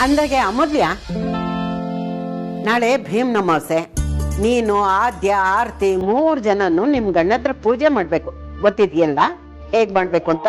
ಅಂದಾಗೆ ಅಮೂಲ್ಯ, ನಾಳೆ ಭೀಮ್ ಅಮಾವಾಸ್ಯೆ. ನೀನು ಆದ್ಯ ಆರತಿ 3 ಜನನು ನಿಮ್ ಗಂಡತ್ರ ಪೂಜೆ ಮಾಡ್ಬೇಕು. ಗೊತ್ತಿದೆಯಲ್ಲ ಹೇಗ್ ಮಾಡ್ಬೇಕು ಅಂತ?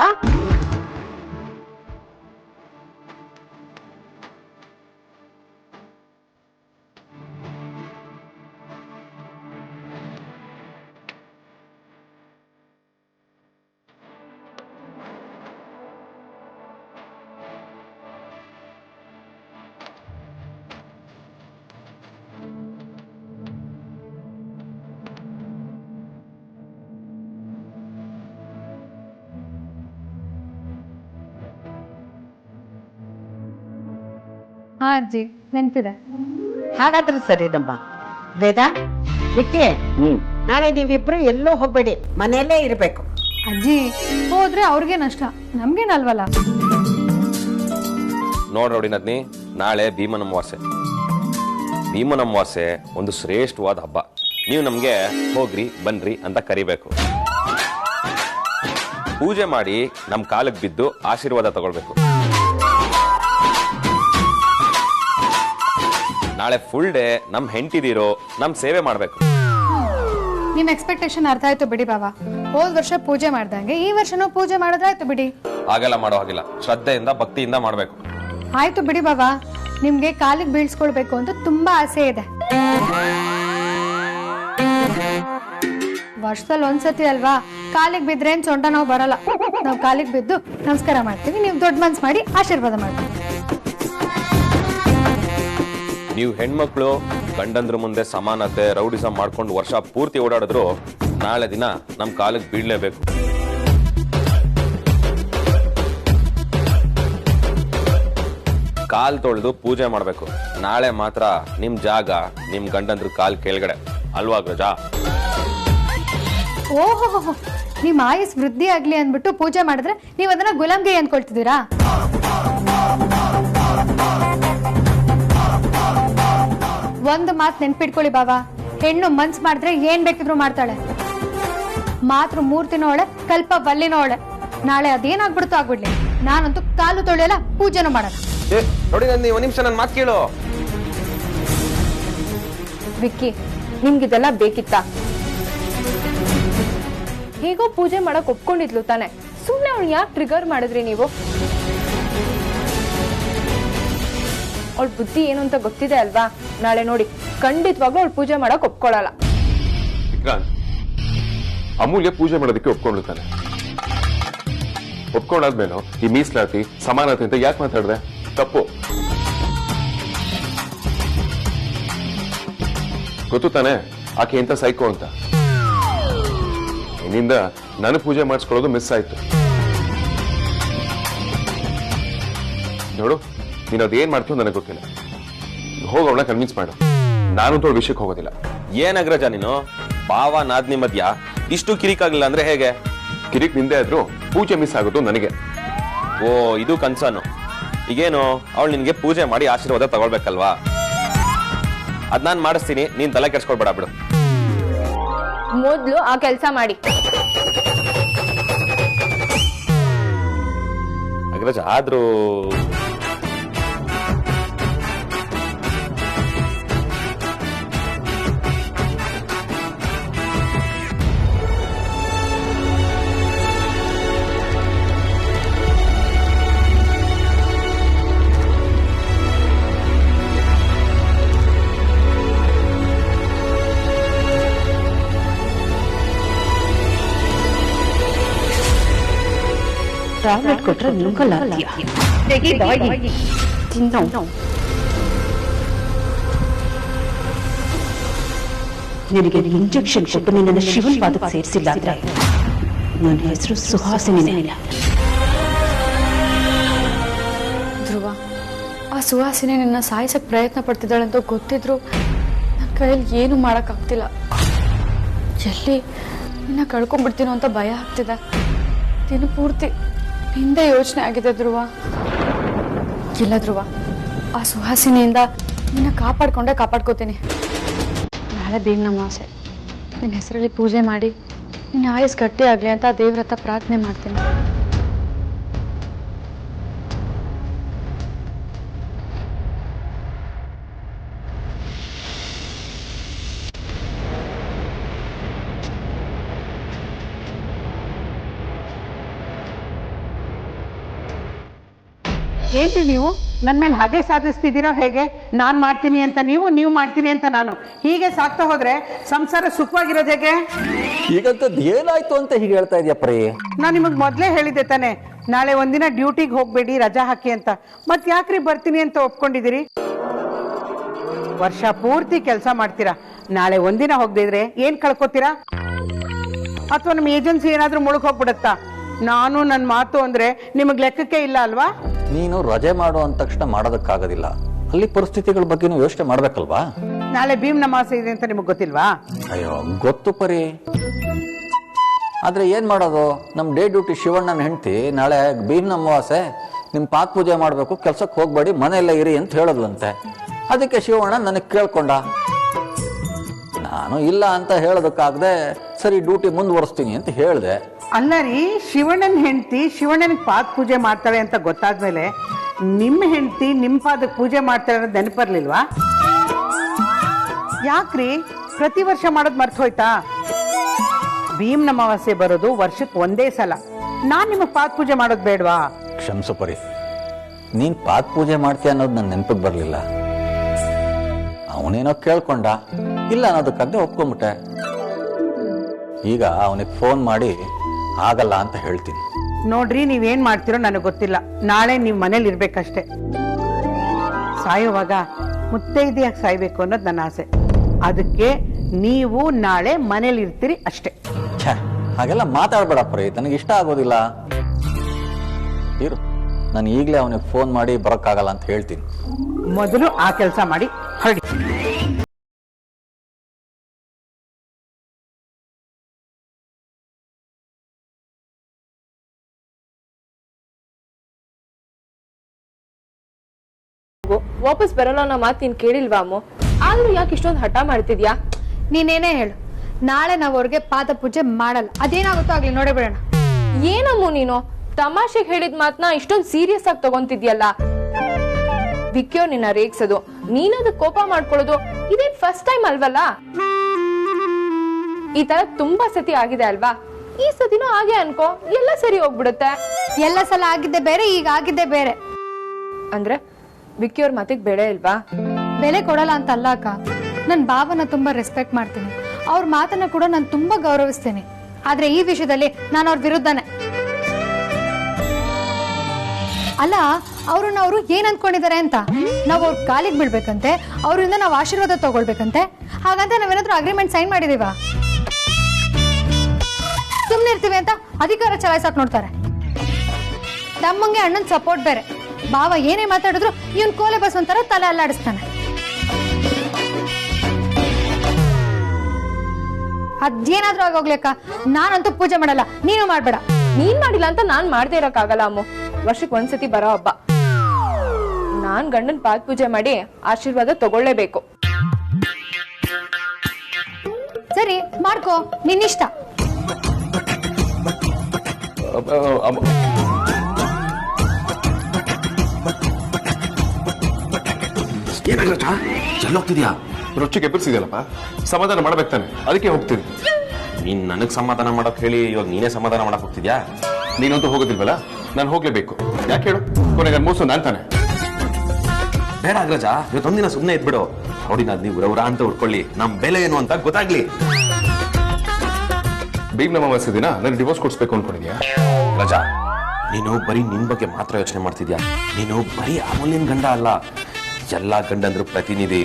ಹಾ ಅಜ್ಜಿ, ನೆನ್ಪಿದೆ. ಹಾಗಾದ್ರೆ ಸರಿ ನಮ್ಮ ವೇದ ವಿಕ್ಕಿ, ನಾಳೆ ನೀವಿಬ್ರು ಎಲ್ಲೋ ಹೋಗ್ಬೇಡಿ, ಮನೆಯಲ್ಲೇ ಇರ್ಬೇಕು. ಅಜ್ಜಿ ಹೋದ್ರೆ ಅವ್ರಿಗೆ ನಷ್ಟ, ನಮ್ಗೇನಲ್ವಲ್ಲ. ನೋಡಿ ನದ್ನಿ, ನಾಳೆ ಭೀಮನ ಅಮಾವಾಸ್ಯೆ. ಭೀಮನ ಅಮಾವಾಸ್ಯೆ ಒಂದು ಶ್ರೇಷ್ಠವಾದ ಹಬ್ಬ. ನೀವು ನಮ್ಗೆ ಹೋಗ್ರಿ ಬನ್ರಿ ಅಂತ ಕರಿಬೇಕು. ಪೂಜೆ ಮಾಡಿ ನಮ್ ಕಾಲಕ್ಕೆ ಬಿದ್ದು ಆಶೀರ್ವಾದ ತಗೊಳ್ಬೇಕು. ನಾಳೆ ಫುಲ್ ಡೇ ನಮ್ ಹೆಂಡತಿದಿರೋ ನಮ್ ಸೇವೆ ಮಾಡ್ಬೇಕು. ನಿಮ್ ಎಕ್ಸ್ಪೆಕ್ಟೇಷನ್ ಅರ್ಥ ಆಯ್ತು ಬಿಡಿ ಬಾಬಾ. ಹೋದ್ ವರ್ಷ ಪೂಜೆ ಮಾಡ್ದಂಗೆ ಈ ವರ್ಷನೂ ಪೂಜೆ ಮಾಡಿದ್ರಾಯ್ತು ಬಿಡಿ. ಹಾಗೆಲ್ಲ ಮಾಡೋ ಹಾಗಿಲ್ಲ, ಶ್ರದ್ಧೆಯಿಂದ ಭಕ್ತಿಯಿಂದ ಮಾಡ್ಬೇಕು. ಆಯ್ತು ಬಿಡಿ ಬಾಬಾ, ನಿಮ್ಗೆ ಕಾಲಿಗೆ ಬೀಳ್ಸ್ಕೊಳ್ಬೇಕು ಅಂತ ತುಂಬಾ ಆಸೆ ಇದೆ. ವರ್ಷದಲ್ಲಿ ಒಂದ್ಸತಿ ಅಲ್ವಾ, ಕಾಲಿಗೆ ಬಿದ್ರೆ ಏನ್ ಸೊಂಟ ನಾವು ಬರಲ್ಲ. ನಾವು ಕಾಲಿಗೆ ಬಿದ್ದು ನಮಸ್ಕಾರ ಮಾಡ್ತೀವಿ, ನೀವು ದೊಡ್ಡ ಮನ್ಸ್ ಮಾಡಿ ಆಶೀರ್ವಾದ ಮಾಡ್ತೀವಿ. ನೀವು ಹೆಣ್ಮಕ್ಳು ಗಂಡಂದ್ರ ಮುಂದೆ ಸಮಾನತೆ ರೌಡಿಸಂ ಮಾಡ್ಕೊಂಡು ವರ್ಷ ಪೂರ್ತಿ ಓಡಾಡಿದ್ರು ನಾಳೆ ದಿನ ನಮ್ ಕಾಲಿಗೆ ಬೀಳ್ಲೇಬೇಕು. ಕಾಲ್ ತೊಳೆದು ಪೂಜೆ ಮಾಡ್ಬೇಕು. ನಾಳೆ ಮಾತ್ರ ನಿಮ್ ಜಾಗ ನಿಮ್ ಗಂಡಂದ್ರ ಕಾಲ್ ಕೆಳಗಡೆ ಅಲ್ವಾ ಗಜಾ? ಓಹೋ, ನಿಮ್ ಆಯುಸ್ ವೃದ್ಧಿ ಆಗ್ಲಿ ಅಂದ್ಬಿಟ್ಟು ಪೂಜೆ ಮಾಡಿದ್ರೆ ನೀವ್ ಅದನ್ನ ಗುಲಾಮ್ಗೆ ಅಂದ್ಕೊಳ್ತಿದ್ದೀರಾ? ಒಂದು ಮಾತು ನೆನ್ಪಿಟ್ಕೊಳ್ಳಿ ಬಾಬಾ, ಹೆಣ್ಣು ಮನ್ಸ್ ಮಾಡಿದ್ರೆ ಏನ್ ಬೇಕಿದ್ರು ಮಾಡ್ತಾಳೆ. ಮಾತ್ರ ಮೂರ್ತಿನೋಳೆ, ಕಲ್ಪ ಬಲ್ಲಿನೋಳೆ. ನಾಳೆ ಅದೇನಾಗ್ಬಿಡ್ತು ಆಗ್ಬಿಡ್ಲಿ, ನಾನಂತೂ ಕಾಲು ತೊಳೆಯಲ್ಲ, ಪೂಜೆನೂ ಮಾಡಲ್ಲ. ನೋಡಿ ಒಂದ್ ನಿಮಿಷ ನನ್ ಮಾತು ಕೇಳು. ವಿಕ್ಕಿ, ನಿಮ್ಗಿದೆಲ್ಲ ಬೇಕಿತ್ತಾ? ಹೇಗೋ ಪೂಜೆ ಮಾಡಕ್ ಒಪ್ಕೊಂಡಿದ್ಲು ತಾನೆ, ಸುಮ್ನೆ ಅವ್ನು ಯಾಕೆ ಟ್ರಿಗರ್ ಮಾಡಿದ್ರಿ ನೀವು? ಅವಳ ಬುದ್ಧಿ ಏನು ಅಂತ ಗೊತ್ತಿದೆ ಅಲ್ವಾ? ನಾಳೆ ನೋಡಿ ಖಂಡಿತವಾಗ್ಲೂ ಅವಳು ಪೂಜೆ ಮಾಡಕ್ ಒಪ್ಕೊಳ್ಳಲ್ಲ. ಅಮೂಲ್ಯ ಪೂಜೆ ಮಾಡೋದಕ್ಕೆ ಒಪ್ಕೊಂಡ್ತಾನೆ. ಒಪ್ಕೊಂಡಾದ್ಮೇಲೆ ಈ ಮೀಸಲಾತಿ ಸಮಾನತೆ ಅಂತ ಯಾಕೆ ಮಾತಾಡ್ದೆ? ತಪ್ಪು. ಗೊತ್ತು ತಾನೆ ಆಕೆ ಎಂತ ಸೈಕೋ ಅಂತ. ಇನ್ನಿಂದ ನಾನು ಪೂಜೆ ಮಾಡಿಸ್ಕೊಳ್ಳೋದು ಮಿಸ್ ಆಯ್ತು. ನೋಡು, ನೀನು ಅದೇನ್ ಮಾಡ್ತೀವಿ ನನಗೆ ಗೊತ್ತಿಲ್ಲ. ಹೋಗೋಣ, ಕನ್ವಿನ್ಸ್ ಮಾಡು. ನಾನು ತೋಳ ವಿಷಯಕ್ಕೆ ಹೋಗೋದಿಲ್ಲ. ಏನ್ ಅಗ್ರಜ ನೀನು? ಭಾವ ನಾದ್ನಿ ಮಧ್ಯ ಇಷ್ಟು ಕಿರಿಕಾಗ್ಲಿಲ್ಲ ಅಂದ್ರೆ ಹೇಗೆ? ಕಿರಿಕ್ ನಿಂದೆ ಆದ್ರೂ ಪೂಜೆ ಮಿಸ್ ಆಗೋದು ನನಗೆ. ಓ, ಇದು ಕನ್ಸರ್ನು. ಈಗೇನು ಅವಳು ನಿನ್ಗೆ ಪೂಜೆ ಮಾಡಿ ಆಶೀರ್ವಾದ ತಗೊಳ್ಬೇಕಲ್ವಾ? ಅದ್ ನಾನ್ ಮಾಡಿಸ್ತೀನಿ, ನೀನ್ ತಲೆ ಕೆಡ್ಸ್ಕೊಳ್ಬೇಡ ಬಿಡು. ಮೊದ್ಲು ಆ ಕೆಲ್ಸ ಮಾಡಿ. ಅಗ್ರಜ ಆದ್ರೂ ಟ್ಯಾಬ್ಲೆಟ್ ಕೊಟ್ರೆ ನುಂಗಲ್ಲ. ನಿನಗೆ ಇಂಜೆಕ್ಷನ್ ಕೊಟ್ಟು ನಿನ್ನ ಶಿವನ್ ಪಾದಕ್ಕೆ ಸೇರಿಸಿಲ್ಲ ಅಂದ್ರೆ ನನ್ನ ಹೆಸರು ಸುಹಾಸಿನಿ. ಧ್ರುವ, ಆ ಸುಹಾಸಿನಿ ನಿನ್ನ ಸಾಯಿಸಕ್ ಪ್ರಯತ್ನ ಪಡ್ತಿದ್ದಾಳಂತ ಗೊತ್ತಿದ್ರು ನನ್ನ ಕೈಯಲ್ಲಿ ಏನು ಮಾಡಕ್ಕಾಗ್ತಿಲ್ಲ. ಎಲ್ಲಿ ನಿನ್ನ ಕಳ್ಕೊಂಡ್ಬಿಡ್ತೀನೋ ಅಂತ ಭಯ ಆಗ್ತಿದೆ. ದಿನ ಪೂರ್ತಿ ಹಿಂದೆ ಯೋಚನೆ ಆಗಿದೆ ಧ್ರುವ. ಇಲ್ಲ ಧ್ರುವ, ಆ ಸುಹಾಸಿನಿಯಿಂದ ನಿನ್ನ ಕಾಪಾಡ್ಕೋತೀನಿ. ನಾಳೆ ಭೀಮ್ನ ಅಮಾವಾಸ್ಯೆ, ನಿನ್ನ ಹೆಸರಲ್ಲಿ ಪೂಜೆ ಮಾಡಿ ನಿನ್ನ ಆಯಸ್ ಗಟ್ಟಿ ಆಗ್ಲಿ ಅಂತ ದೇವ್ರ ಹತ್ರ ಪ್ರಾರ್ಥನೆ ಮಾಡ್ತೀನಿ. ಏನ್ರಿ ನೀವು ನನ್ನ ಮೇಲೆ ಹಾಗೆ ಸಾಧಿಸ್ತಿದ್ದೀರೋ ಹೇಗೆ? ನಾನು ಮಾಡ್ತೀನಿ ಅಂತ ನೀವು ಮಾಡ್ತೀನಿ ಅಂತ ನಾನು, ಹೀಗೆ ಸಾಕ್ತಾ ಹೋದ್ರೆ ಸಂಸಾರ ಸುಖವಾಗಿರೋದು ಹೇಗೆ? ಈಗಂತದ್ದು ಏನಾಯ್ತು ಅಂತ ಹೀಗೆ ಹೇಳ್ತಾ ಇದೆಯಾ ಪ್ರೇ? ನಾನು ನಿಮಗೆ ಮೊದಲೇ ಹೇಳಿದ್ದೆ ತಾನೆ, ನಾಳೆ ಒಂದಿನ ಡ್ಯೂಟಿಗೆ ಹೋಗ್ಬೇಡಿ, ರಜಾ ಹಾಕಿ ಅಂತ. ಮತ್ ಯಾಕ್ರಿ ಬರ್ತೀನಿ ಅಂತ ಒಪ್ಕೊಂಡಿದ್ದೀರಿ? ವರ್ಷ ಪೂರ್ತಿ ಕೆಲಸ ಮಾಡ್ತೀರಾ, ನಾಳೆ ಒಂದಿನ ಹೋಗದಿದ್ರೆ ಏನ್ ಕಳ್ಕೊತೀರಾ? ಅಥವಾ ನಮ್ಮ ಏಜೆನ್ಸಿ ಏನಾದ್ರೂ ಮುಳುಗ್ ಹೋಗ್ಬಿಡತ್ತಾ? ನಾನು ನನ್ನ ಮಾತು ಅಂದ್ರೆ ನಿಮಗ್ ಲೆಕ್ಕಕ್ಕೆ ಇಲ್ಲ ಅಲ್ವಾ? ನೀನು ರಜೆ ಮಾಡು ಅಂದ ತಕ್ಷಣ ಮಾಡೋದಕ್ಕಾಗೋದಿಲ್ಲ, ಅಲ್ಲಿ ಪರಿಸ್ಥಿತಿಗಳ ಬಗ್ಗೆ ನೀವು ಯೋಚನೆ ಮಾಡ್ಬೇಕಲ್ವಾ? ನಾಳೆ ಭೀಮ್ ನಮಾಸೆ ಇದೆ ಅಂತ ನಿಮಗ್ ಗೊತ್ತಿಲ್ವಾ? ಅಯ್ಯೋ ಗೊತ್ತು ಪರಿ, ಆದ್ರೆ ಏನ್ ಮಾಡೋದು? ನಮ್ ಡೇ ಡ್ಯೂಟಿ ಶಿವಣ್ಣನ ಹೆಂಡತಿ ನಾಳೆ ಭೀಮ್ ಅಮಾವಾಸ್ಯೆ, ನಿಮ್ ಪಾತ್ ಪೂಜೆ ಮಾಡ್ಬೇಕು, ಕೆಲ್ಸಕ್ಕೆ ಹೋಗ್ಬೇಡಿ, ಮನೆಯಲ್ಲ ಇರಿ ಅಂತ ಹೇಳದ್ಲಂತೆ. ಅದಕ್ಕೆ ಶಿವಣ್ಣ ನನಗೆ ಕೇಳ್ಕೊಂಡ. ನಾನು ಇಲ್ಲ ಅಂತ ಹೇಳೋದಕ್ಕಾಗದೆ ಸರಿ ಡ್ಯೂಟಿ ಮುಂದುವರಿಸ್ತೀನಿ ಅಂತ ಹೇಳಿದೆ. ಅಲ್ಲ ರೀ, ಶಿವಣ್ಣನ ಹೆಂಡತಿ ಶಿವಣ್ಣನಿಗೆ ಪಾದ ಪೂಜೆ ಮಾಡ್ತಾಳೆ ಅಂತ ಗೊತ್ತಾದ್ಮೇಲೆ ನಿಮ್ಮ ಹೆಂಡತಿ ನಿಮ್ ಪಾದಕ್ಕೆ ಪೂಜೆ ಮಾಡ್ತಾಳೆ ಅನ್ನೋದು ನೆನಪರ್ಲಿಲ್ವಾ? ಯಾಕ್ರಿ ಪ್ರತಿ ವರ್ಷ ಮಾಡೋದು ಮರ್ತು ಹೋಯ್ತಾ? ಭೀಮ್ ಅಮಾವಾಸ್ಯೆ ಬರೋದು ವರ್ಷಕ್ಕೆ ಒಂದೇ ಸಲ, ನಾನ್ ನಿಮಗ್ ಪಾದ ಪೂಜೆ ಮಾಡೋದು ಬೇಡವಾ? ಕ್ಷಮಿಸು ಪರಿ, ನೀನ್ ಪಾತ್ ಪೂಜೆ ಮಾಡ್ತೀಯ ಅನ್ನೋದು ನನ್ನ ನೆನಪಿಗೆ ಬರಲಿಲ್ಲ. ಅವನೇನೋ ಕೇಳ್ಕೊಂಡ, ಇಲ್ಲ ಅನ್ನೋದಕ್ಕಾಗದೆ ಒಪ್ಕೊಂಬಿಟ್ಟೆ. ಈಗ ಅವನಿಗೆ ಫೋನ್ ಮಾಡಿ ಆಗಲ್ಲ ಅಂತ ಹೇಳ್ತೀನಿ. ನೋಡ್ರಿ, ನೀವೇನ್ ಮಾಡ್ತಿರೋ ನನಗೆ ಗೊತ್ತಿಲ್ಲ. ನಾಳೆ ನೀವ್ ಮನೇಲಿ ಇರ್ಬೇಕಷ್ಟೆ. ಸಾಯುವಾಗ ಮುತ್ತೈದೆಯಾಗಿ ಸಾಯ್ಬೇಕು ಅನ್ನೋದು ನನ್ನ ಆಸೆ. ಅದಕ್ಕೆ ನೀವು ನಾಳೆ ಮನೇಲಿ ಇರ್ತೀರಿ ಅಷ್ಟೇ. ಹಾಗೆಲ್ಲ ಮಾತಾಡ್ಬೇಡ ಪರಿ, ನನಗೆ ಇಷ್ಟ ಆಗೋದಿಲ್ಲ. ಇರು, ನಾನು ಈಗಲೇ ಅವನಿಗೆ ಫೋನ್ ಮಾಡಿ ಬರೋಕ್ಕಾಗಲ್ಲ ಅಂತ ಹೇಳ್ತೀನಿ. ಮೊದಲು ಆ ಕೆಲಸ ಮಾಡಿ ಹೊರಡಿ. ವಾಪಸ್ ಬರಲ್ಲ ಅನ್ನೋ ಮಾತು ನೀನ್ ಕೇಳಿಲ್ವಾ ಅಮ್ಮ? ಆದ್ರೂ ಯಾಕೆ ಇಷ್ಟೊಂದು ಹಠ ಮಾಡ್ತಿದ್ಯಾ? ನೀನೇನೇ ಹೇಳು, ನಾಳೆ ನಾವು ಅವ್ರಿಗೆ ಪಾದ ಪೂಜೆ ಮಾಡಲ್ಲ. ಅದೇನಾಗುತ್ತೋ ಆಗ್ಲಿ, ನೋಡೇ ಬಿಡೋಣ. ಏನಮ್ಮ ನೀನು ತಮಾಷೆಗೆ ಹೇಳಿದ ಮಾತನ್ನ ಇಷ್ಟೊಂದು ಸೀರಿಯಸ್ ಆಗಿ ತಗೊಂತಿದ್ಯಲ್ಲ? ವಿಕ್ಯೋ ನಿನ್ನ ರೇಗ್ಸೋದು, ನೀನದು ಕೋಪ ಮಾಡ್ಕೊಳ್ಳೋದು ಇದೇನ್ ಫಸ್ಟ್ ಟೈಮ್ ಅಲ್ವಲ್ಲ? ಈ ತರ ತುಂಬಾ ಸತಿ ಆಗಿದೆ ಅಲ್ವಾ? ಈ ಸತಿನೂ ಹಾಗೆ ಅನ್ಕೋ, ಎಲ್ಲ ಸರಿ ಹೋಗ್ಬಿಡುತ್ತೆ. ಎಲ್ಲ ಸಲ ಆಗಿದ್ದೆ ಬೇರೆ, ಈಗ ಆಗಿದ್ದೆ ಬೇರೆ. ಅಂದ್ರೆ ವಿಕ್ಕಿಯವ್ರ ಮಾತಿಗೆ ಬೆಲೆ ಇಲ್ವಾ? ಬೆಲೆ ಕೊಡಲ್ಲ ಅಂತ ಅಲ್ಲ ಅಕ್ಕ, ನನ್ ಬಾಬನ ತುಂಬಾ ರೆಸ್ಪೆಕ್ಟ್ ಮಾಡ್ತೀನಿ, ಅವ್ರ ಮಾತನ್ನ ಕೂಡ ನಾನು ತುಂಬಾ ಗೌರವಿಸ್ತೀನಿ. ಆದ್ರೆ ಈ ವಿಷಯದಲ್ಲಿ ನಾನು ಅವ್ರ ವಿರುದ್ಧನೇ. ಅಲ್ಲ, ಅವ್ರನ್ನ ಅವರು ಏನ್ ಅನ್ಕೊಂಡಿದ್ದಾರೆ ಅಂತ? ನಾವು ಅವ್ರ ಕಾಲಿಗೆ ಬೀಳ್ಬೇಕಂತೆ, ಅವರಿಂದ ನಾವು ಆಶೀರ್ವಾದ ತಗೊಳ್ಬೇಕಂತೆ. ಹಾಗಂತ ನಾವೇನಾದ್ರೂ ಅಗ್ರಿಮೆಂಟ್ ಸೈನ್ ಮಾಡಿದೀವ? ಸುಮ್ನೆ ಇರ್ತೀವಿ ಅಂತ ಅಧಿಕಾರ ಚಲಾಯಿಸಕ್ ನೋಡ್ತಾರೆ. ತಮ್ಮಂಗೆ ಅಣ್ಣನ್ ಸಪೋರ್ಟ್ ಬೇರೆ. ಬಾವ ಏನೇ ಮಾತಾಡಿದ್ರು ಇವನ್ ಕೋಲೆ ಬಸ್ ಒಂಥರ ತಲೆ ಅಲ್ಲಾಡಿಸ್ತಾನೆ. ಅದೇನಾದ್ರೂ ಆಗೋಗ್ಲಿಕ್ಕ, ನಾನಂತೂ ಪೂಜೆ ಮಾಡಲ್ಲ, ನೀನು ಮಾಡ್ಬೇಡ. ನೀನ್ ಮಾಡಿಲ್ಲ ಅಂತ ನಾನ್ ಮಾಡ್ದೇ ಇರಕ್ಕಾಗಲ್ಲ ಅಮ್ಮ. ವರ್ಷಕ್ಕೆ ಒಂದ್ಸತಿ ಬರೋ ಹಬ್ಬ, ನಾನ್ ಗಂಡನ್ ಪಾದ ಪೂಜೆ ಮಾಡಿ ಆಶೀರ್ವಾದ ತಗೊಳ್ಳೇಬೇಕು. ಸರಿ ಮಾಡ್ಕೋ, ನಿನ್ನಿಷ್ಟ. ಎಲ್ಲೋಗ್ತಿದ್ಯಾ? ರೊಚ್ಚಿಗೆ ಎಬ್ಬರಿಸಿದೆಯಲ್ಲಪ್ಪ, ಸಮಾಧಾನ ಮಾಡ್ಬೇಕು ತಾನೆ, ಅದಕ್ಕೆ ಹೋಗ್ತೀನಿ. ನೀನ್ ನನಗ್ ಸಮಾಧಾನ ಮಾಡಕ್ ಹೇಳಿ ಇವಾಗ ನೀನೇ ಸಮಾಧಾನ ಮಾಡಕ್ ಹೋಗ್ತಿದ್ಯಾ? ನೀನಂತೂ ಹೋಗೋದಿಲ್ವಲ್ಲ, ನಾನು ಹೋಗ್ಲೇಬೇಕು. ಯಾಕೆ ಹೇಳು? ಕೊನೆಗೆ ಮೋಸ ನಾನ್ ತಾನೆ. ಬೇಡ ಅಗ್ರಜ, ಇವತ್ತೊಂದಿನ ಸುಮ್ಮನೆ ಇದ್ಬಿಡು. ನೋಡಿ, ನೀವು ರೌರ ಅಂತ ಉಳ್ಕೊಳ್ಳಿ, ನಮ್ ಬೆಲೆ ಏನು ಅಂತ ಗೊತ್ತಾಗ್ಲಿ. ಭೀಮ್ ಅಮಾವಾಸ್ಯೆ ದಿನ ನನಗೆ ಡಿವೋರ್ಸ್ ಕೊಡಿಸ್ಬೇಕು ಅನ್ಕೊಂಡಿದ್ಯಾ? ರಜಾ, ನೀನು ಬರೀ ನಿನ್ ಬಗ್ಗೆ ಮಾತ್ರ ಯೋಚನೆ ಮಾಡ್ತಿದ್ಯಾ. ನೀನು ಬರೀ ಅಮೂಲ್ಯನ್ ಗಂಡ ಅಲ್ಲ, ಎಲ್ಲಾ ಗಂಡಂದ್ರು ಪ್ರತಿನಿಧಿ.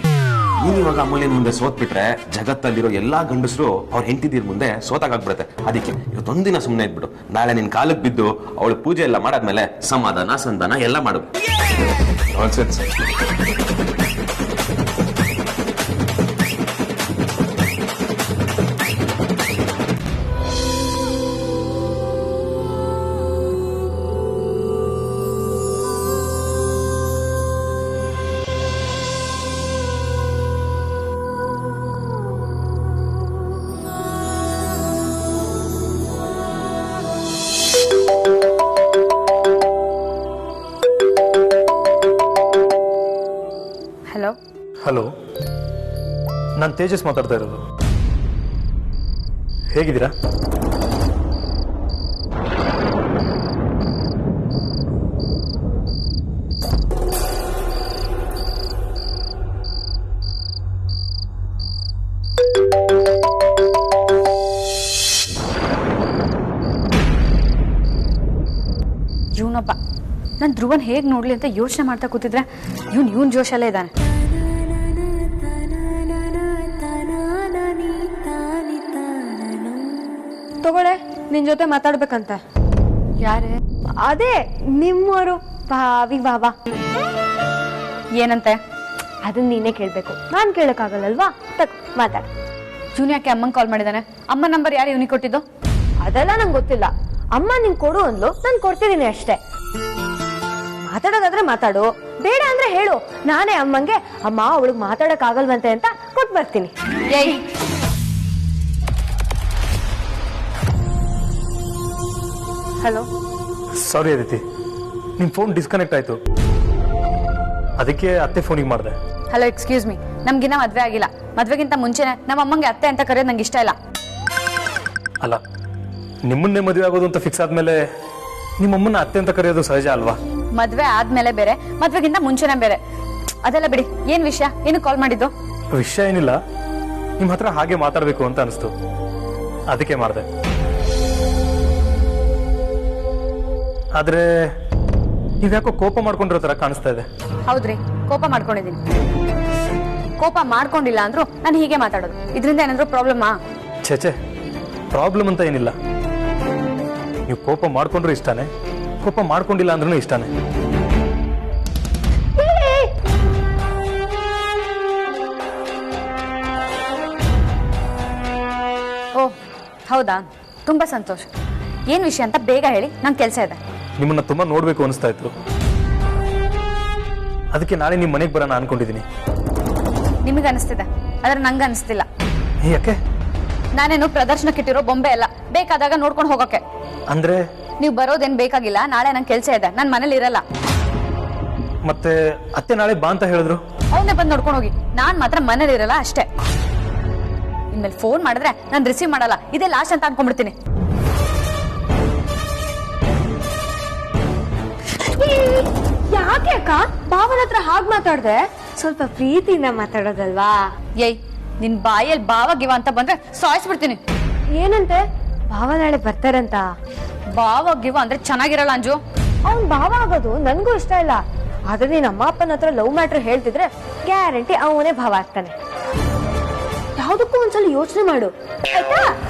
ನೀನ್ ಇವಾಗ ಅಮೂಲ್ಯನ್ ಮುಂದೆ ಸೋತ್ ಬಿಟ್ರೆ ಜಗತ್ತಲ್ಲಿರೋ ಎಲ್ಲಾ ಗಂಡಸರು ಅವ್ರ ಹೆಂಡತಿದಿರ್ ಮುಂದೆ ಸೋತಾಗ್ಬಿಡುತ್ತೆ. ಅದಕ್ಕೆ ಇವತ್ತೊಂದಿನ ಸುಮ್ಮನೆ ಇದ್ಬಿಡು. ನಾಳೆ ನಿನ್ ಕಾಲಕ್ಕೆ ಬಿದ್ದು ಅವಳು ಪೂಜೆ ಎಲ್ಲ ಮಾಡಾದ್ಮೇಲೆ ಸಮಾಧಾನ ಸಂಧಾನ ಎಲ್ಲ ಮಾಡು. ನಾನ್ಸೆನ್ಸ್. ಹಲೋ ಹಲೋ, ನಾನು ತೇಜಸ್ ಮಾತಾಡ್ತಾ ಇರೋದು. ಹೇಗಿದ್ದೀರಾ? ಇವನೊಬ್ಬ ನಾನು ಧ್ರುವನ್ ಹೇಗೆ ನೋಡ್ಲಿ ಅಂತ ಯೋಚನೆ ಮಾಡ್ತಾ ಕೂತಿದ್ರೆ ಇವನ್ ಜೋಶಲ್ಲೇ ಇದ್ದಾನೆ. ತಗೊಳ್ಳೆ, ನಿನ್ ಜೊತೆ ಮಾತಾಡ್ಬೇಕಂತ. ಯಾರೇ? ಅದೇ ನಿಮ್ಮವರು ಭಾವಿ ಬಾಬಾ. ಏನಂತೆ? ಅದನ್ನ ನೀನೇ ಕೇಳ್ಬೇಕು, ನಾನ್ ಕೇಳಕ್ಕಾಗಲ್ಲಲ್ವಾ? ಮಾತಾಡ. ಇವನ್ ಯಾಕೆ ಅಮ್ಮಂಗೆ ಕಾಲ್ ಮಾಡಿದಾನೆ? ಅಮ್ಮ ನಂಬರ್ ಯಾರು ಇವನಿಗೆ ಕೊಟ್ಟಿದ್ದು? ಅದೆಲ್ಲ ನಂಗೆ ಗೊತ್ತಿಲ್ಲ. ಅಮ್ಮ ನಿಂಗೆ ಕೊಡು ಅಂದ್ಲು, ನಾನು ಕೊಡ್ತಿದ್ದೀನಿ ಅಷ್ಟೇ. ಮಾತಾಡೋದಾದ್ರೆ ಮಾತಾಡು, ಬೇಡ ಅಂದ್ರೆ ಹೇಳು. ನಾನೇ ಅಮ್ಮಂಗೆ ಅಮ್ಮ ಅವಳಿಗೆ ಮಾತಾಡಕ್ ಆಗಲ್ವಂತೆ ಅಂತ ಕೊಟ್ಟು ಬರ್ತೀನಿ. ಏಯ್, ಹಲೋ. ಸಾರಿ ಅದಿತಿ, ನಿಮ್ ಫೋನ್ ಡಿಸ್ಕನೆಕ್ಟ್ ಆಯ್ತು, ಅದಕ್ಕೆ ಅತ್ತೆ ಫೋನಿಗೆ ಮಾಡಿದೆ. Hello, excuse me. ನಮ್ಗಿನ್ನ ಮದ್ವೆ ಆಗಿಲ್ಲ. ಮದ್ವೆಗಿಂತ ಮುಂಚೆನೆ ನಮ್ಮ ಅಮ್ಮಂಗೆ ಅತ್ತೆ ಅಂತ ಕರೆಯೋದು ನಂಗೆ ಇಷ್ಟ ಇಲ್ಲ. ಅಲ್ಲ, ನಿಮ್ಮನ್ನೇ ಮದುವೆ ಆಗೋದು ಅಂತ ಫಿಕ್ಸ್ ಆದ್ಮೇಲೆ ನಿಮ್ಮಮ್ಮನ್ನ ಅತ್ತೆ ಅಂತ ಕರೆಯೋದು ಸಹಜ ಅಲ್ವಾ? ಮದ್ವೆ ಆದ್ಮೇಲೆ ಬೇರೆ, ಮದ್ವೆಗಿಂತ ಮುಂಚೆನೆ ಬೇರೆ. ಅದೆಲ್ಲ ಬಿಡಿ. ಏನ್ ವಿಷಯ? ಏನು ಕಾಲ್ ಮಾಡಿದ್ದು? ವಿಷಯ ಏನಿಲ್ಲ, ನಿಮ್ ಹತ್ರ ಹಾಗೆ ಮಾತಾಡ್ಬೇಕು ಅಂತ ಅನಿಸ್ತು, ಅದಕ್ಕೆ ಮಾಡಿದೆ. ಆದ್ರೆ ನೀವ್ಯಾಕೋ ಕೋಪ ಮಾಡ್ಕೊಂಡಿರೋ ತರ ಕಾಣಿಸ್ತಾ ಇದೆ. ಹೌದ್ರಿ, ಕೋಪ ಮಾಡ್ಕೊಂಡಿದ್ದೀನಿ. ಕೋಪ ಮಾಡ್ಕೊಂಡಿಲ್ಲ ಅಂದ್ರು ನಾನು ಹೀಗೆ ಮಾತಾಡೋದು. ಇದರಿಂದ ಏನಾದ್ರು ಪ್ರಾಬ್ಲಮ್ಮಾ? ಛೇ, ಪ್ರಾಬ್ಲಮ್ ಅಂತ ಏನಿಲ್ಲ. ನೀವು ಕೋಪ ಮಾಡ್ಕೊಂಡ್ರು ಇಷ್ಟಾನೆ, ಕೋಪ ಮಾಡ್ಕೊಂಡಿಲ್ಲ ಅಂದ್ರೂ ಇಷ್ಟಾನೆ. ಓ ಹೌದಾ, ತುಂಬಾ ಸಂತೋಷ. ಏನ್ ವಿಷಯ ಅಂತ ಬೇಗ ಹೇಳಿ, ನಂಗೆ ಕೆಲಸ ಇದೆ. ನಿಮ್ಮನ್ನ ತುಂಬಾ ನೋಡ್ಬೇಕು ಅನಿಸ್ತಾ ಇತ್ತು, ಅದಕ್ಕೆ ನಾಳೆ ನಿಮ್ ಮನೆಗೆ ಬರೋಣ ಅನ್ಕೊಂಡಿದೀನಿ. ನಿಮಗೆ ಅನಿಸ್ತಿದೆ, ಆದ್ರೆ ನಂಗೆ ಅನಿಸ್ತಿಲ್ಲ. ಯಾಕೆ? ನಾನೇನು ಪ್ರದರ್ಶನಕ್ಕಿಟ್ಟಿರೋ ಬೊಂಬೆ ಅಲ್ಲ, ಬೇಕಾದಾಗ ನೋಡ್ಕೊಂಡು ಹೋಗೋಕೆ. ಅಂದ್ರೆ ನೀವು ಬರೋದೇನ್ ಬೇಕಾಗಿಲ್ಲ. ನಾಳೆ ನಂಗೆ ಕೆಲಸ ಇದೆ, ನಾನು ಮನೇಲಿ ಇರಲ್ಲ. ಮತ್ತೆ ಅತ್ತೆ ನಾಳೆ ಬಾ ಅಂತ ಹೇಳಿದ್ರು. ಅವನ್ನೇ ಬಂದು ನೋಡ್ಕೊಂಡು ಹೋಗಿ, ನಾನ್ ಮಾತ್ರ ಮನೇಲಿ ಇರಲ್ಲ ಅಷ್ಟೇ. ಇನ್ಮೇಲೆ ಫೋನ್ ಮಾಡಿದ್ರೆ ನಾನು ರಿಸೀವ್ ಮಾಡಲ್ಲ, ಇದೇ ಲಾಸ್ಟ್ ಅಂತ ಅನ್ಕೊಂಡ್ಬಿಡ್ತೀನಿ. ಯಾಕೆ ಅಕ್ಕ ಬಾವನ ಹತ್ರ ಹಾಗೆ ಮಾತಾಡ್ದೆ? ಸ್ವಲ್ಪ ಪ್ರೀತಿಯಿಂದ ಮಾತಾಡೋದಲ್ವಾ? ಏಯ್, ನಿನ್ ಬಾಯಲ್ಲಿ ಬಾವ ಗಿವ ಅಂತ ಬಂದ್ರೆ ಸಾಯಿಸ್ಬಿಡ್ತೀನಿ. ಏನಂತೆ? ಬಾವ ನಾಳೆ ಬರ್ತಾರಂತ. ಬಾವ ಗಿವ ಅಂದ್ರೆ ಚೆನ್ನಾಗಿರಲ್ಲ ಅಂಜು. ಅವ್ನ್ ಭಾವ ಆಗೋದು ನನ್ಗೂ ಇಷ್ಟ ಇಲ್ಲ. ಆದ್ರೆ ನೀನ್ ಅಮ್ಮ ಅಪ್ಪನ ಹತ್ರ ಲವ್ ಮ್ಯಾಟ್ರ್ ಹೇಳ್ತಿದ್ರೆ ಗ್ಯಾರಂಟಿ ಅವನೇ ಭಾವ ಆಗ್ತಾನೆ. ಯಾವ್ದಕ್ಕೂ ಒಂದ್ಸಲ ಯೋಚನೆ ಮಾಡು,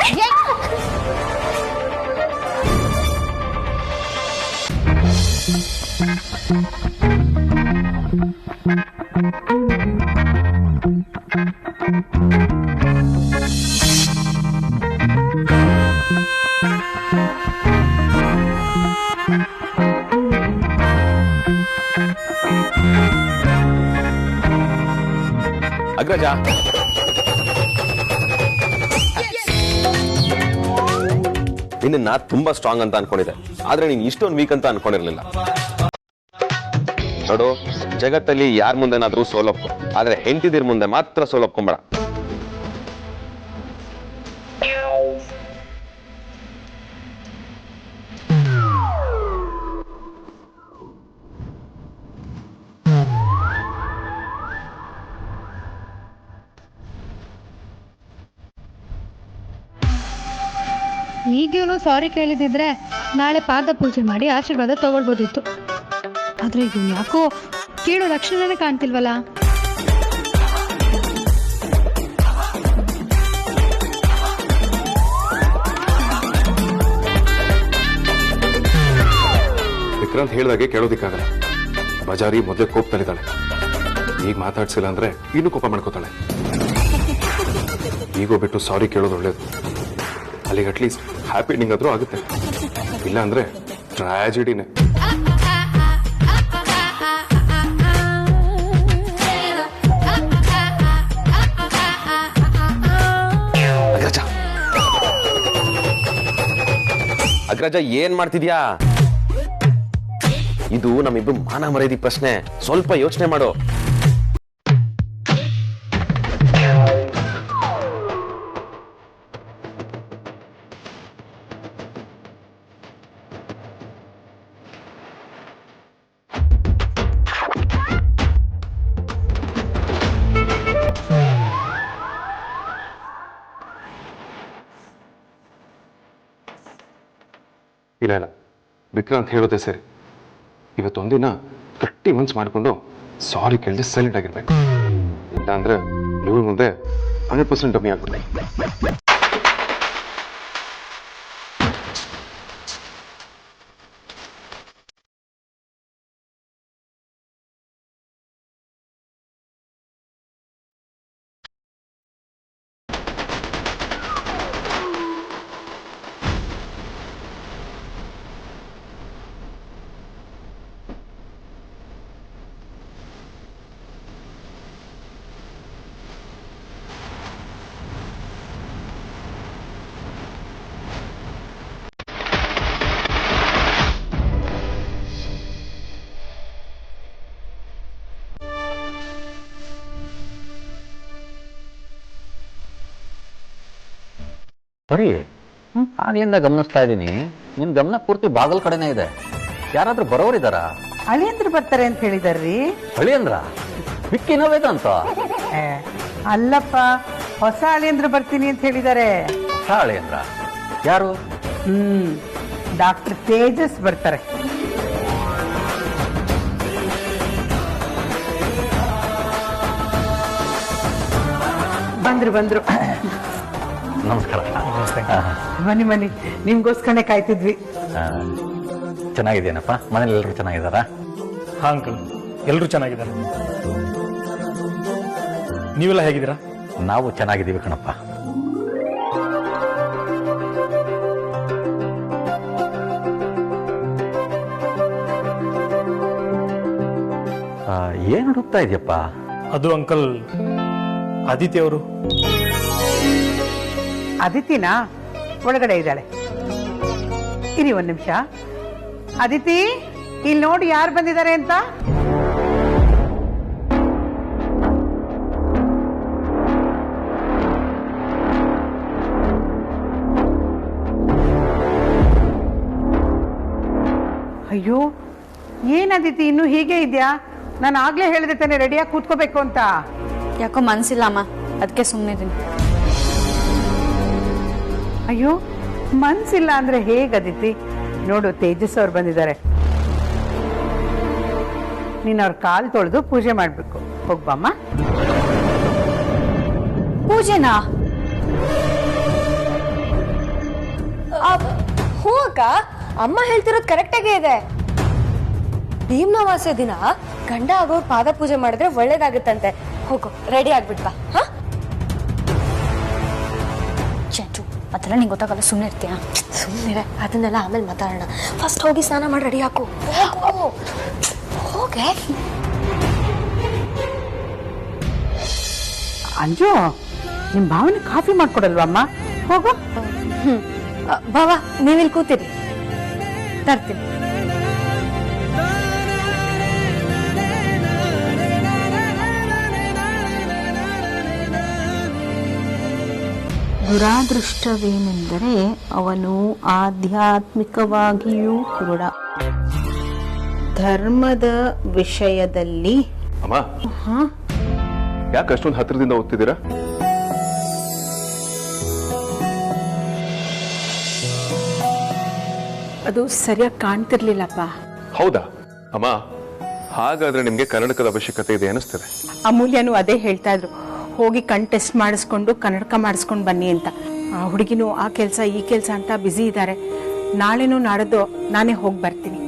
ಆಯ್ತಾ? ಅಗ್ರಜ, ನಿನ್ನ ತುಂಬಾ ಸ್ಟ್ರಾಂಗ್ ಅಂತ ಅನ್ಕೊಂಡಿದ್ದೆ, ಆದ್ರೆ ನೀನ್ ಇಷ್ಟೊಂದು ವೀಕ್ ಅಂತ ಅನ್ಕೊಂಡಿರ್ಲಿಲ್ಲ. ನೋಡು, ಜಗತ್ತಲ್ಲಿ ಯಾರ ಮುಂದೆನಾದ್ರೂ ಸೋಲಪ್ಪು, ಆದ್ರೆ ಹೆಂಡತಿದಿರ್ ಮುಂದೆ ಮಾತ್ರ ಸೋಲಪ್ಕೊಂಬೇಡ. ಈಗೇನು ಸಾರಿ ಕೇಳಿದಿದ್ರೆ ನಾಳೆ ಪಾದ ಪೂಜೆ ಮಾಡಿ ಆಶೀರ್ವಾದ ತಗೊಳ್ಬೋದಿತ್ತು. ಆದ್ರೆ ಈಗ ಯಾಕೋ ಕೇಳೋ ಲಕ್ಷಣನೇ ಕಾಣ್ತಿಲ್ವಲ್ಲ. ವಿಕ್ರಾಂತ್ ಹೇಳ್ದಾಗೆ ಕೇಳೋದಿಕ್ಕಾಗಲ್ಲ. ಬಜಾರಿ ಮೊದಲೇ ಕೋಪದಲ್ಲಿದ್ದಾಳೆ, ಈಗ ಮಾತಾಡ್ಸಿಲ್ಲ ಅಂದ್ರೆ ಇನ್ನೂ ಕೋಪ ಮಾಡ್ಕೋತಾಳೆ. ಈಗೋ ಬಿಟ್ಟು ಸಾರಿ ಕೇಳೋದು ಒಳ್ಳೇದು. ಅಲ್ಲಿಗೆ ಅಟ್ಲೀಸ್ಟ್ ಹ್ಯಾಪಿ ಎಂಡಿಂಗ್ ಆದ್ರೂ ಆಗುತ್ತೆ, ಇಲ್ಲ ಅಂದ್ರೆ ಟ್ರಾಜಿಡಿನೇ. ಅಗ್ರಜ, ಏನ್ ಮಾಡ್ತಿದ್ಯಾ? ಇದು ನಮ್ಮಿಬ್ರು ಮಾನ ಮರ್ಯಾದೆ ಪ್ರಶ್ನೆ, ಸ್ವಲ್ಪ ಯೋಚನೆ ಮಾಡು. ಇಲ್ಲ, ವಿಕ್ರಾಂತ್ ಹೇಳೋದೇ ಸರಿ. ಇವತ್ತೊಂದಿನ ಗಟ್ಟಿ ಮನ್ಸು ಮಾಡಿಕೊಂಡು ಸಾರಿ ಕೇಳಿದೆ ಸೈಲೆಂಟ್ ಆಗಿರ್ಬೇಕು. ಇಲ್ಲ ಅಂದ್ರೆ ಇವ್ರ ಮುಂದೆ 100% ಡಮ್ಮಿ ಆಗ್ಬಿಟ್ಟೆ. ಸರಿ, ನಾನಿಂದ ಗಮನಿಸ್ತಾ ಇದ್ದೀನಿ, ನಿನ್ ಗಮನ ಪೂರ್ತಿ ಬಾಗಲ್ ಕಡೆನೇ ಇದೆ. ಯಾರಾದ್ರೂ ಬರೋರಿದಾರಾ? ಅಳಿಯಂದ್ರು ಬರ್ತಾರೆ ಅಂತ ಹೇಳಿದಾರ್ರಿ. ಅಳಿಯಂದ್ರ ವಿಕ್ಕಿನವೇದ ಅಂತ? ಅಲ್ಲಪ್ಪ, ಹೊಸ ಅಳಿಯಂದ್ರು ಬರ್ತೀನಿ ಅಂತ ಹೇಳಿದ್ದಾರೆ. ಹೊಸ ಅಳಿಯಂದ್ರ ಯಾರು? ಡಾಕ್ಟರ್ ತೇಜಸ್ ಬರ್ತಾರೆ. ಬಂದ್ರು. ನಮಸ್ಕಾರ. ಬನ್ನಿ ನಿಮ್ಗೋಸ್ಕರನೇ ಕಾಯ್ತಿದ್ವಿ. ಚೆನ್ನಾಗಿದ್ದೇನಪ್ಪ? ಮನೇಲಿ ಎಲ್ಲರೂ ಚೆನ್ನಾಗಿದ್ದಾರಾ? ಹಾ ಅಂಕಲ್, ಎಲ್ಲರೂ ಚೆನ್ನಾಗಿದ್ದಾರೆ. ನೀವೆಲ್ಲ ಹೇಗಿದ್ದೀರಾ? ನಾವು ಚೆನ್ನಾಗಿದ್ದೀವಿ ಕಣಪ್ಪ. ಏನು ಹುಡುಕ್ತಾ ಇದೆಯಪ್ಪ? ಅದು ಅಂಕಲ್ ಅದಿತಿ ಅವರು. ಅದಿತಿನಾ? ಒಳಗಡೆ ಇದ್ದಾಳೆ. ಇರಿ ಒಂದ್ ನಿಮಿಷ. ಅದಿತಿ, ಇಲ್ಲಿ ನೋಡಿ ಯಾರು ಬಂದಿದ್ದಾರೆ ಅಂತ. ಅಯ್ಯೋ, ಏನ್ ಅದಿತಿ ಇನ್ನು ಹೀಗೆ ಇದ್ಯಾ? ನಾನು ಆಗ್ಲೇ ಹೇಳಿದೆ ತಾನೆ ರೆಡಿಯಾಗಿ ಕೂತ್ಕೋಬೇಕು ಅಂತ. ಯಾಕೋ ಮನ್ಸಿಲ್ಲ ಅಮ್ಮ, ಅದಕ್ಕೆ ಸುಮ್ಮನಿದ್ದೀನಿ. ಅಯ್ಯೋ, ಮನ್ಸಿಲ್ಲ ಅಂದ್ರೆ ಹೇಗದಿತಿ? ನೋಡು, ತೇಜಸ್ ಅವ್ರು ಬಂದಿದ್ದಾರೆ. ನೀನ್ ಅವ್ರ ಕಾಲ್ ತೊಳೆದು ಪೂಜೆ ಮಾಡ್ಬೇಕು. ಹೋಗ್ಬಮ್ಮ. ಪೂಜೆನಾ? ಹ್ಞೂ ಅಕ್ಕ, ಅಮ್ಮ ಹೇಳ್ತಿರೋದು ಕರೆಕ್ಟಾಗೇ ಇದೆ. ಭೀಮ್ನವಾಸೆ ದಿನ ಗಂಡ ಆಗೋರ್ ಪಾದ ಪೂಜೆ ಮಾಡಿದ್ರೆ ಒಳ್ಳೇದಾಗುತ್ತಂತೆ. ಹೋಗು, ರೆಡಿ ಆಗ್ಬಿಟ್ಬಾ. ಹಾ, ಚಂಚು, ಅದೆಲ್ಲ ನಿಂಗೆ ಗೊತ್ತಾಗಲ್ಲ, ಸುಮ್ಮನೆ ಇರ್ತೀಯ? ಸುಮ್ಮನೆ ಅದನ್ನೆಲ್ಲ ಆಮೇಲೆ ಮಾತಾಡೋಣ. ಫಸ್ಟ್ ಹೋಗಿ ಸ್ನಾನ ಮಾಡಿ ರೆಡಿ ಹಾಕು. ಹೋಗೆ. ಅಂಜು, ನಿಮ್ ಭಾವನೆ ಕಾಫಿ ಮಾಡ್ಕೊಡಲ್ವಮ್ಮ? ಹೋಗು. ಬಾವಾ, ನೀವಿಲ್ಲಿ ಕೂತಿರಿ, ತರ್ತೀನಿ. ದುರಾದೃಷ್ಟವೇನೆಂದರೆ ಅವನು ಆಧ್ಯಾತ್ಮಿಕವಾಗಿಯೂ ಕುರುಡ. ಧರ್ಮದ ವಿಷಯದಲ್ಲಿ ಅಮ್ಮ, ಯಾಕೆ ಅಷ್ಟೊಂದು ಹತ್ರದಿಂದ ಓದ್ತಿದ್ದೀರಾ? ಅದು ಸರಿಯಾಗಿ ಕಾಣ್ತಿರ್ಲಿಲ್ಲಪ್ಪ. ಹೌದಾ ಅಮ್ಮ? ಹಾಗಾದ್ರೆ ನಿಮ್ಗೆ ಕನ್ನಡಕದ ಅವಶ್ಯಕತೆ ಇದೆ ಅನಿಸ್ತದೆ. ಅಮೂಲ್ಯನು ಅದೇ ಹೇಳ್ತಾ ಇದ್ರು, ಹೋಗಿ ಕಣ್ ಟೆಸ್ಟ್ ಮಾಡಿಸ್ಕೊಂಡು ಕನ್ನಡಕ ಮಾಡಿಸ್ಕೊಂಡು ಬನ್ನಿ ಅಂತ. ಆ ಹುಡುಗಿನೂ ಆ ಕೆಲಸ ಈ ಕೆಲಸ ಅಂತ ಬ್ಯುಸಿ ಇದ್ದಾರೆ. ನಾಳೆನೂ ನಾಡದ್ದು ನಾನೇ ಹೋಗಿ ಬರ್ತೀನಿ.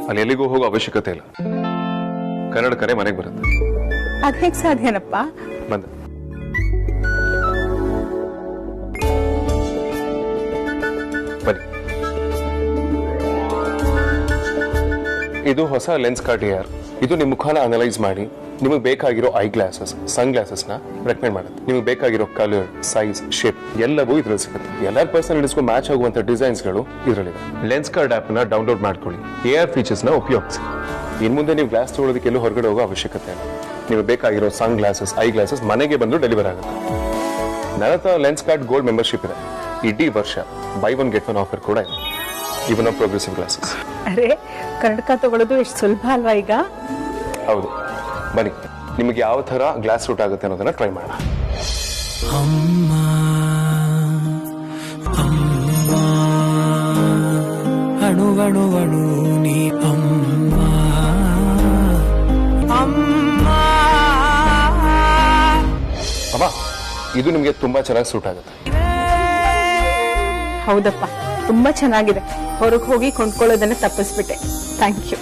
ಅಲ್ಲಿ ಎಲ್ಲಿಗೂ ಹೋಗೋ ಅವಶ್ಯಕತೆ ಇಲ್ಲ, ಕನ್ನಡಕನೇ ಮನೆಗೆ ಬರುತ್ತೆ. ಅದ್ ಹೇಗ್ ಸಾಧ್ಯನಪ್ಪ? ಬಂದ ಬನ್ನಿ. ಇದು ಹೊಸ ಲೆನ್ಸ್ ಕಾರ್ಟಿಯರ್. ಇದು ನಿಮ್ಮ ಮುಖನ ಅನಲೈಸ್ ಮಾಡಿ ನಿಮಗೆ ಬೇಕಾಗಿರೋ ಐ ಗ್ಲಾಸಸ್, ಸನ್ ಗ್ಲಾಸಸ್ ನ ರೆಕಮೆಂಡ್ ಮಾಡುತ್ತೆ. ನಿಮಗೆ ಬೇಕಾಗಿರೋ ಕಲರ್, ಸೈಜ್, ಶೇಪ್ ಎಲ್ಲವೂ ಇದ್ರಲ್ಲಿ ಸಿಗುತ್ತೆ. ಎಲ್ಲರ ಪರ್ಸನಲಿಟಿಸ್ಗೂ ಮ್ಯಾಚ್ ಆಗುವಂತ ಡಿಸೈನ್ಸ್ ಗಳು ಇದರಲ್ಲಿದೆ. ಲೆನ್ಸ್ ಕಾರ್ಡ್ ಆಪ್ ನ ಡೌನ್ಲೋಡ್ ಮಾಡ್ಕೊಳ್ಳಿ. AR ಫೀಚರ್ಸ್ ನ ಉಪಯೋಗಿಸಿ. ಇನ್ ಮುಂದೆ ನೀವು ಗ್ಲಾಸ್ ತಗೊಳ್ಳೋದಕ್ಕೆ ಎಲ್ಲೂ ಹೊರಗಡೆ ಹೋಗೋ ಅವಶ್ಯಕತೆ ಇಲ್ಲ. ನಿಮಗೆ ಬೇಕಾಗಿರೋ ಸನ್ ಗ್ಲಾಸಸ್, ಐ ಗ್ಲಾಸಸ್ ಮನೆಗೆ ಬಂದು ಡೆಲಿವರ್ ಆಗುತ್ತೆ. ನನ್ನ ಹತ್ರ ಲೆನ್ಸ್ ಕಾರ್ಡ್ ಗೋಲ್ಡ್ ಮೆಂಬರ್ಶಿಪ್ ಇದೆ. ಇಡೀ ವರ್ಷ by one get one offer ಕೂಡ ಇದೆ. ಇವನ್ ಪ್ರೋಗ್ರೆಸಿವ್ ಗ್ಲಾಸಸ್. ಅರೆ, ಕನ್ನಡಕ ತಗೊಳ್ಳೋದು ಎಷ್ಟು ಸುಲಭ ಅಲ್ವಾ ಈಗ? ಹೌದು, ಬನ್ನಿ ನಿಮಗೆ ಯಾವ ತರ ಗ್ಲಾಸ್ ಸೂಟ್ ಆಗುತ್ತೆ ಅನ್ನೋದನ್ನ ಟ್ರೈ ಮಾಡೋಣ. ಅಣು ಅಣು ಅಣು ನೀ ಅಮ್ಮ ಇದು ನಿಮಗೆ ತುಂಬಾ ಚೆನ್ನಾಗಿ ಸೂಟ್ ಆಗುತ್ತೆ. ಹೌದಪ್ಪ, ತುಂಬಾ ಚೆನ್ನಾಗಿದೆ. ಹೊರಗೆ ಹೋಗಿ ಕೊಂಡ್ಕೊಳ್ಳೋದನ್ನ ತಪ್ಪಿಸ್ಬಿಟ್ಟೆ. Thank you.